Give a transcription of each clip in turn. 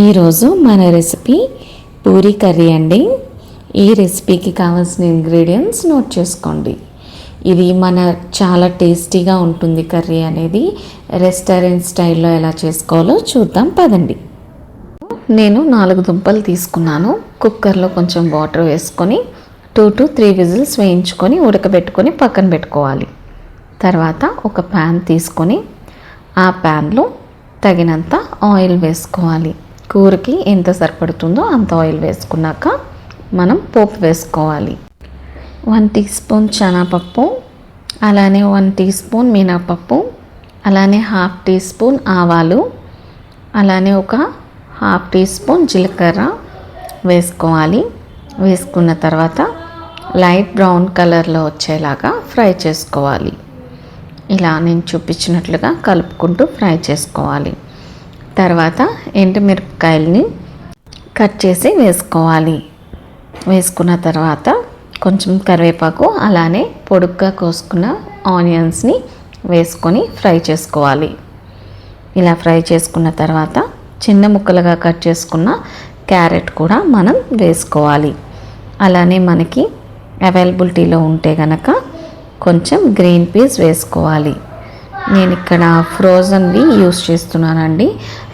ఈరోజు మన recipe Puri curry అండి. ఈ రెసిపీకి కావాల్సిన ఇంగ్రీడియంట్స్ నోట్ చేసుకోండి. ఇది చాలా టేస్టీగా ఉంటుంది. కర్రీ అనేది రెస్టారెంట్ స్టైల్లో ఎలా చేసుకోవాలో చూద్దాం పదండి. నేను 4 దుంపలు తీసుకున్నాను. కుక్కర్లో కొంచెం వాటర్ వేసుకొని 2 to 3 విజిల్స్ వేయించుకొని ఉడకబెట్టుకొని పక్కన పెట్టుకోవాలి. తర్వాత ఒక ప్యాన్ తీసుకొని ఆ ప్యాన్లో తగినంత ఆయిల్ వేసుకోవాలి. కూరకి ఎంత సరిపడుతుందో అంత ఆయిల్ వేసుకున్నాక మనం పోపు వేసుకోవాలి. 1 టీ స్పూన్ శనగపప్పు, అలానే 1 టీ స్పూన్ మినపప్పు, అలానే 1/2 టీ స్పూన్ ఆవాలు, అలానే ఒక 1/2 టీ స్పూన్ జీలకర్ర వేసుకోవాలి. వేసుకున్న తర్వాత లైట్ బ్రౌన్ కలర్లో వచ్చేలాగా ఫ్రై చేసుకోవాలి. ఇలా నేను చూపించినట్లుగా కలుపుకుంటూ ఫ్రై చేసుకోవాలి. తర్వాత ఎండుమిరపకాయలని కట్ చేసి వేసుకోవాలి. వేసుకున్న తర్వాత కొంచెం కరివేపాకు, అలానే పొడుగ్గా కోసుకున్న ఆనియన్స్ని వేసుకొని ఫ్రై చేసుకోవాలి. ఇలా ఫ్రై చేసుకున్న తర్వాత చిన్న ముక్కలుగా కట్ చేసుకున్న క్యారెట్ కూడా మనం వేసుకోవాలి. అలానే మనకి అవైలబిలిటీలో ఉంటే కనుక కొంచెం గ్రీన్ పీస్ వేసుకోవాలి. నేను ఇక్కడ ఫ్రోజన్వి యూస్ చేస్తున్నానండి.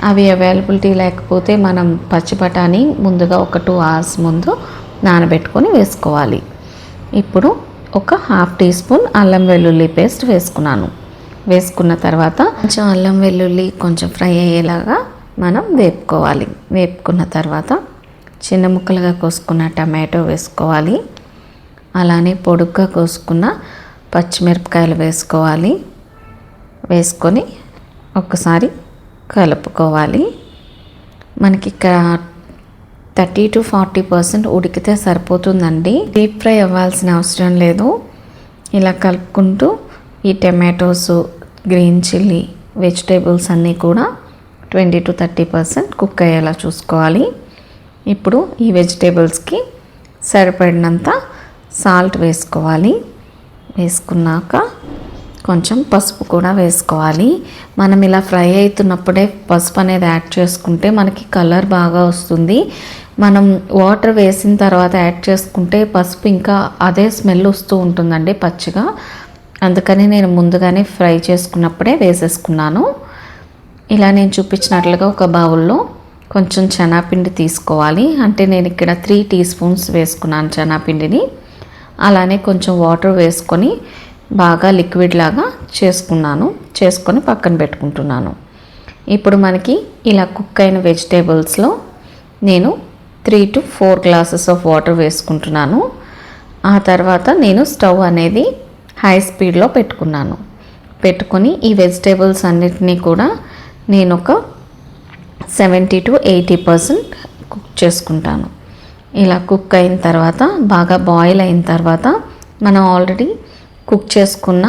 అవి అవైలబిలిటీ లేకపోతే మనం పచ్చి బఠానీ ముందుగా ఒక 2 hours ముందు నానబెట్టుకొని వేసుకోవాలి. ఇప్పుడు ఒక 1/2 టీ స్పూన్ అల్లం వెల్లుల్లి పేస్ట్ వేసుకున్నాను. వేసుకున్న తర్వాత కొంచెం అల్లం వెల్లుల్లి కొంచెం ఫ్రై అయ్యేలాగా మనం వేపుకోవాలి. వేపుకున్న తర్వాత చిన్న ముక్కలుగా కోసుకున్న టమాటో వేసుకోవాలి. అలానే పొడుగ్గా కోసుకున్న పచ్చిమిరపకాయలు వేసుకోవాలి. వేసుకొని ఒక్కసారి కలుపుకోవాలి. మనకి ఇక్కడ 30 to 40% ఉడికితే సరిపోతుందండి. డీప్ ఫ్రై అవ్వాల్సిన అవసరం లేదు. ఇలా కలుపుకుంటూ ఈ టమాటోస్, గ్రీన్ చిల్లీ, వెజిటేబుల్స్ అన్నీ కూడా 20 to 30% కుక్ అయ్యేలా చూసుకోవాలి. ఇప్పుడు ఈ వెజిటేబుల్స్కి సరిపడినంత సాల్ట్ వేసుకోవాలి. వేసుకున్నాక కొంచెం పసుపు కూడా వేసుకోవాలి. మనం ఇలా ఫ్రై అవుతున్నప్పుడే పసుపు అనేది యాడ్ చేసుకుంటే మనకి కలర్ బాగా వస్తుంది. మనం వాటర్ వేసిన తర్వాత యాడ్ చేసుకుంటే పసుపు ఇంకా అదే స్మెల్ వస్తూ ఉంటుందండి పచ్చిగా. అందుకని నేను ముందుగానే ఫ్రై చేసుకున్నప్పుడే వేసేసుకున్నాను. ఇలా నేను చూపించినట్లుగా ఒక బౌల్లో కొంచెం శనగపిండి తీసుకోవాలి. అంటే నేను ఇక్కడ 3 టీ స్పూన్స్ వేసుకున్నాను శనగపిండిని. అలానే కొంచెం వాటర్ వేసుకొని బాగా లిక్విడ్ లాగా చేసుకొని పక్కన పెట్టుకుంటున్నాను. ఇప్పుడు మనకి ఇలా కుక్ అయిన వెజిటేబుల్స్లో నేను 3 to 4 గ్లాసెస్ ఆఫ్ వాటర్ వేసుకుంటున్నాను. ఆ తర్వాత నేను స్టవ్ అనేది హై స్పీడ్లో పెట్టుకొని ఈ వెజిటేబుల్స్ అన్నిటినీ కూడా నేను ఒక 70 to 80% కుక్ చేసుకుంటాను. ఇలా కుక్ అయిన తర్వాత బాగా బాయిల్ అయిన తర్వాత మనం ఆల్రెడీ కుక్ చేసుకున్న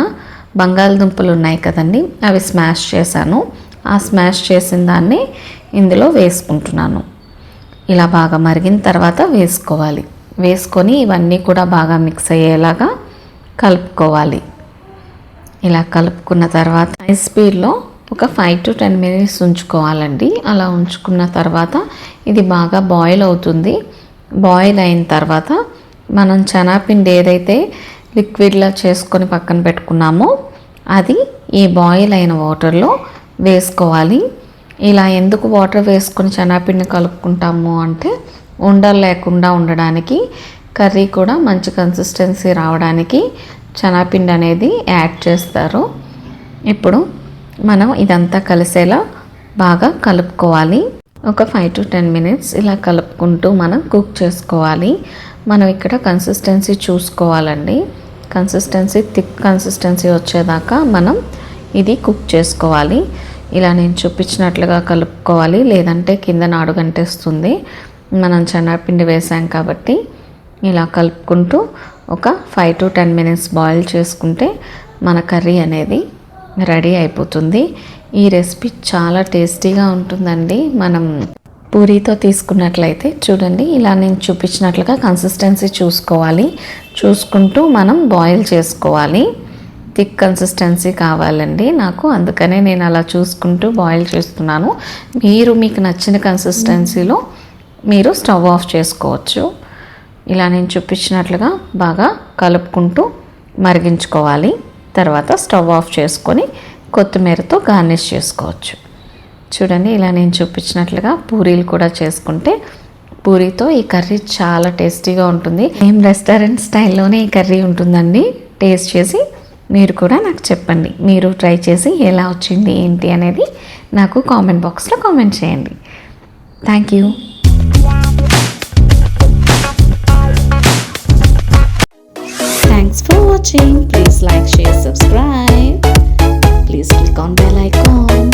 బంగాళదుంపలు ఉన్నాయి కదండి, అవి స్మాష్ చేశాను. ఆ స్మాష్ చేసిన దాన్ని ఇందులో వేసుకుంటున్నాను. ఇలా బాగా మరిగిన తర్వాత వేసుకొని ఇవన్నీ కూడా బాగా మిక్స్ అయ్యేలాగా కలుపుకోవాలి. ఇలా కలుపుకున్న తర్వాత హై స్పీడ్లో ఒక 5 to 10 minutes ఉంచుకోవాలండి. అలా ఉంచుకున్న తర్వాత ఇది బాగా బాయిల్ అవుతుంది. బాయిల్ అయిన తర్వాత మనం శనగపిండి ఏదైతే లిక్విడ్లా చేసుకొని పక్కన పెట్టుకున్నామో అది ఈ బాయిల్ అయిన వాటర్లో వేసుకోవాలి. ఇలా ఎందుకు వాటర్ వేసుకొని శనగపిండిని కలుపుకుంటాము అంటే ఉండలు లేకుండా ఉండడానికి, కర్రీ కూడా మంచి కన్సిస్టెన్సీ రావడానికి శనగపిండి అనేది యాడ్ చేస్తారు. ఇప్పుడు మనం ఇదంతా కలిసేలా బాగా కలుపుకోవాలి. ఒక 5 to 10 minutes ఇలా కలుపుకుంటూ మనం కుక్ చేసుకోవాలి. మనం ఇక్కడ కన్సిస్టెన్సీ చూసుకోవాలండి. థిక్ కన్సిస్టెన్సీ వచ్చేదాకా మనం ఇది కుక్ చేసుకోవాలి. ఇలా నేను చూపించినట్లుగా కలుపుకోవాలి, లేదంటే కింద అడుగంటేస్తుంది. మనం శనగపిండి వేసాం కాబట్టి ఇలా కలుపుకుంటూ ఒక 5 to 10 minutes బాయిల్ చేసుకుంటే మన కర్రీ అనేది రెడీ అయిపోతుంది. ఈ రెసిపీ చాలా టేస్టీగా ఉంటుందండి. మనం పూరీతో తీసుకున్నట్లయితే చూడండి, ఇలా నేను చూపించినట్లుగా కన్సిస్టెన్సీ చూసుకుంటూ మనం బాయిల్ చేసుకోవాలి. థిక్ కన్సిస్టెన్సీ కావాలండి నాకు, అందుకనే నేను అలా చూసుకుంటూ బాయిల్ చేస్తున్నాను. మీకు నచ్చిన కన్సిస్టెన్సీలో మీరు స్టవ్ ఆఫ్ చేసుకోవచ్చు. ఇలా నేను చూపించినట్లుగా బాగా కలుపుకుంటూ మరిగించుకోవాలి. తర్వాత స్టవ్ ఆఫ్ చేసుకొని కొత్తిమీరతో గార్నిష్ చేసుకోవచ్చు. చూడండి, ఇలా నేను చూపించినట్లుగా పూరీలు కూడా చేసుకుంటే పూరీతో ఈ కర్రీ చాలా టేస్టీగా ఉంటుంది. సేమ్ రెస్టారెంట్ స్టైల్లోనే ఈ కర్రీ ఉంటుందండి. టేస్ట్ చేసి మీరు కూడా నాకు చెప్పండి. మీరు ట్రై చేసి ఎలా వచ్చింది ఏంటి అనేది నాకు కామెంట్ బాక్స్లో కామెంట్ చేయండి. Thank you. Thanks for watching. Please like, share, subscribe. Please click on bell icon.